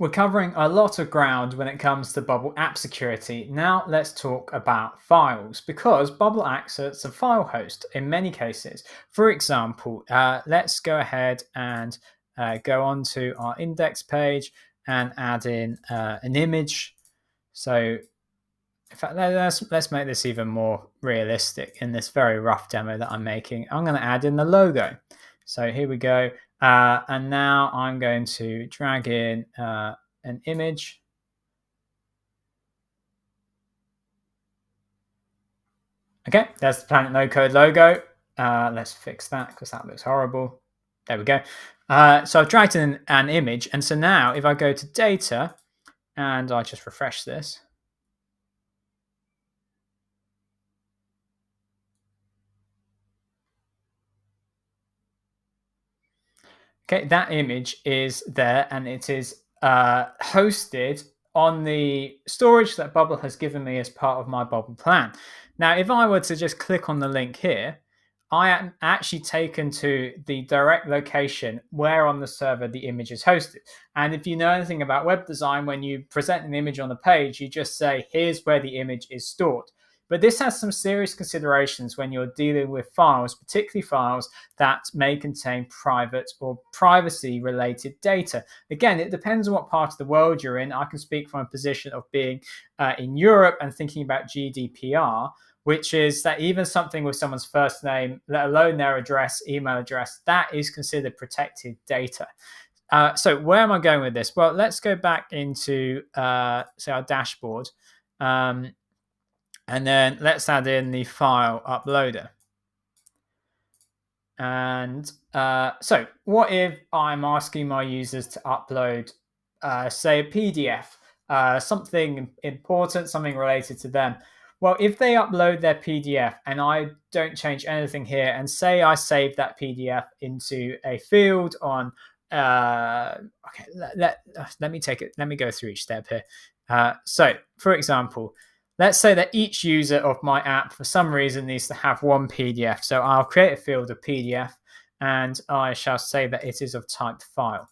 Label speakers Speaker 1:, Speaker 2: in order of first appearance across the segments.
Speaker 1: We're covering a lot of ground when it comes to Bubble app security. Now let's talk about files, because Bubble acts as a file host in many cases. For example, let's go ahead and go on to our index page and add in an image. So in fact, let's make this even more realistic in this very rough demo that I'm making. I'm going to add in the logo. So here we go. And now I'm going to drag in an image. Okay, there's the Planet No Code logo. Let's fix that because that looks horrible. There we go. So I've dragged in an image. And so now if I go to data and I just refresh this, okay, that image is there and it is hosted on the storage that Bubble has given me as part of my Bubble plan. Now, if I were to just click on the link here, I am actually taken to the direct location where on the server the image is hosted. And if you know anything about web design, when you present an image on the page, you just say, here's where the image is stored. But this has some serious considerations when you're dealing with files, particularly files that may contain private or privacy related data. Again, it depends on what part of the world you're in. I can speak from a position of being in Europe and thinking about GDPR, which is that even something with someone's first name, let alone their address, email address, that is considered protected data. So where am I going with this? Well, let's go back into, say, our dashboard. And then let's add in the file uploader. And so what if I'm asking my users to upload, say, a PDF, something important, something related to them? Well, if they upload their PDF and I don't change anything here, and say I save that PDF into a field on, okay, let me take it. Let me go through each step here. So, for example, let's say that each user of my app, for some reason, needs to have one PDF. So I'll create a field of PDF, and I shall say that it is of type file.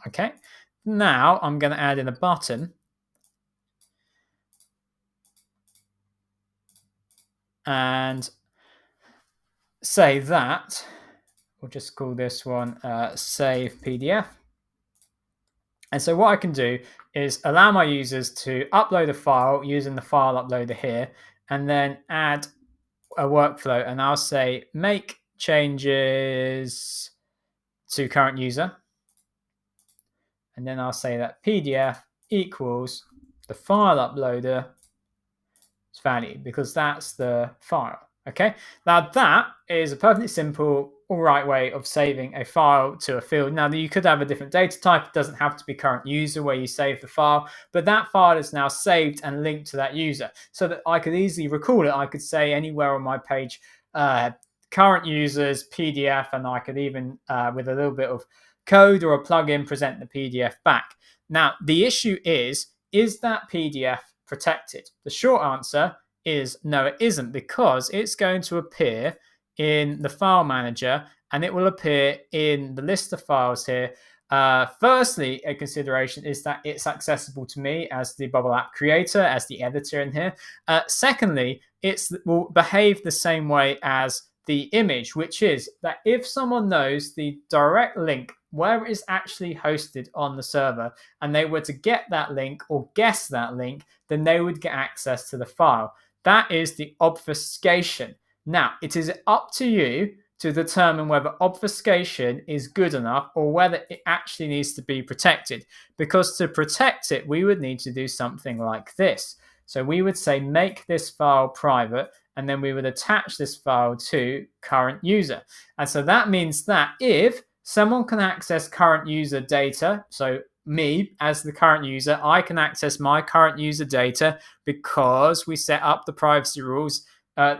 Speaker 1: Okay. Now I'm going to add in a button. And say that, we'll just call this one save PDF. And so what I can do is allow my users to upload a file using the file uploader here, and then add a workflow. And I'll say make changes to current user. And then I'll say that PDF equals the file uploader value, because that's the file. Okay, now that is a perfectly simple, all right way of saving a file to a field. Now, you could have a different data type. It doesn't have to be current user where you save the file, but that file is now saved and linked to that user, so that I could easily recall it. I could say anywhere on my page, current users PDF, and I could even, with a little bit of code or a plugin, present the PDF back. Now, the issue is that PDF protected? The short answer is no, it isn't, because it's going to appear in the file manager and it will appear in the list of files here. Firstly, a consideration is that it's accessible to me as the Bubble app creator, as the editor in here. Secondly, it will behave the same way as the image, which is that if someone knows the direct link where it is actually hosted on the server, and they were to get that link or guess that link, then they would get access to the file. That is the obfuscation. Now, it is up to you to determine whether obfuscation is good enough or whether it actually needs to be protected. Because to protect it, we would need to do something like this. So we would say make this file private, and then we would attach this file to current user. And so that means that if someone can access current user data, so me as the current user, I can access my current user data because we set up the privacy rules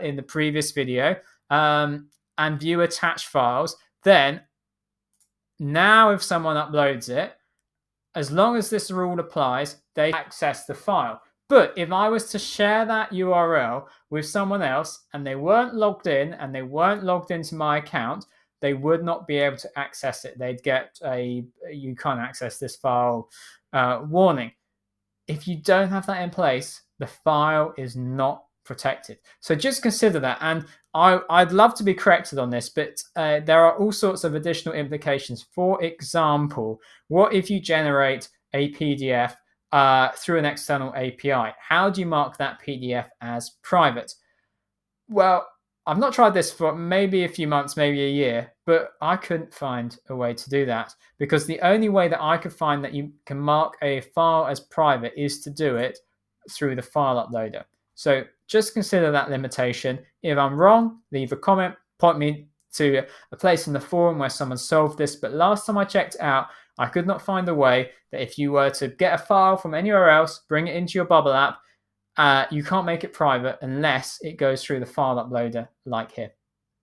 Speaker 1: in the previous video, and view attached files. Then now if someone uploads it, as long as this rule applies, they access the file. But if I was to share that URL with someone else and they weren't logged in and they weren't logged into my account, they would not be able to access it. They'd get a "you can't access this file" warning. If you don't have that in place, the file is not protected. So just consider that. And I'd love to be corrected on this, but there are all sorts of additional implications. For example, what if you generate a PDF through an external API? How do you mark that PDF as private? Well, I've not tried this for maybe a few months, maybe a year, but I couldn't find a way to do that, because the only way that I could find that you can mark a file as private is to do it through the file uploader. So just consider that limitation. If I'm wrong, leave a comment, point me to a place in the forum where someone solved this. But last time I checked out, I could not find a way that if you were to get a file from anywhere else, bring it into your Bubble app, you can't make it private unless it goes through the file uploader like here.